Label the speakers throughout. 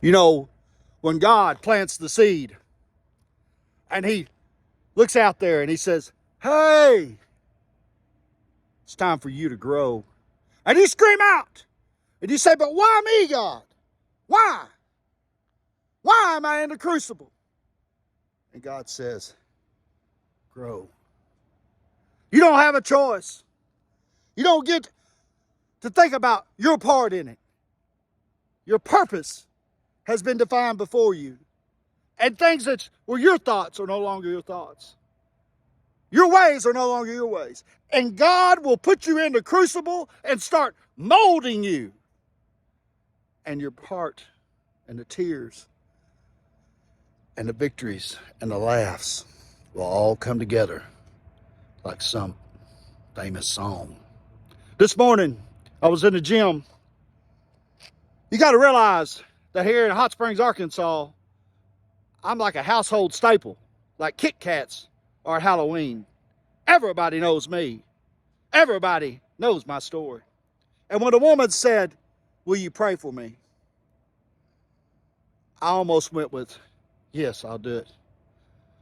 Speaker 1: You know, when God plants the seed and he looks out there and he says, hey, it's time for you to grow. And you scream out and you say, but why me, God? Why? Why am I in the crucible? And God says, grow. You don't have a choice. You don't get to think about your part in it. Your purpose has been defined before you. And things that were your thoughts are no longer your thoughts. Your ways are no longer your ways. And God will put you in the crucible and start molding you. And your heart and the tears and the victories and the laughs will all come together like some famous song. This morning, I was in the gym. You got to realize that here in Hot Springs, Arkansas, I'm like a household staple, like Kit Kats are at Halloween. Everybody knows me. Everybody knows my story. And when a woman said, will you pray for me? I almost went with, yes, I'll do it.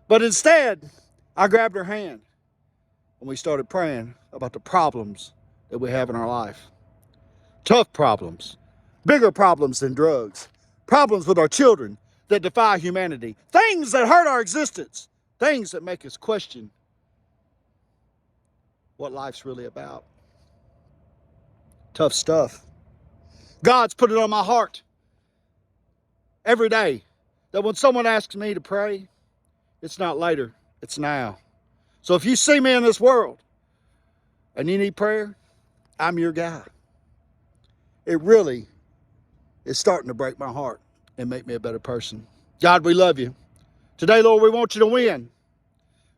Speaker 1: But instead, I grabbed her hand and we started praying about the problems that we have in our life. Tough problems, bigger problems than drugs, problems with our children that defy humanity, things that hurt our existence, things that make us question what life's really about. Tough stuff. God's put it on my heart every day that when someone asks me to pray, it's not later, it's now. So if you see me in this world and you need prayer, I'm your guy. It really is starting to break my heart and make me a better person. God, we love you. Today, Lord, we want you to win.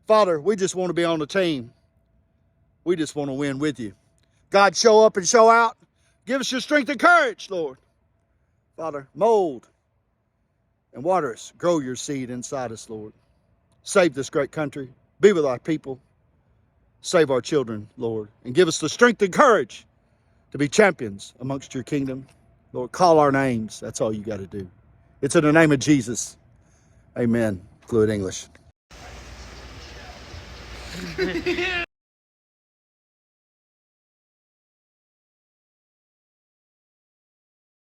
Speaker 1: Father, we just want to be on the team. We just want to win with you. God, show up and show out. Give us your strength and courage, Lord. Father, mold and water us. Grow your seed inside us, Lord. Save this great country. Be with our people. Save our children, Lord. And give us the strength and courage to be champions amongst your kingdom. Lord, call our names. That's all you got to do. It's in the name of Jesus. Amen. Fluid English.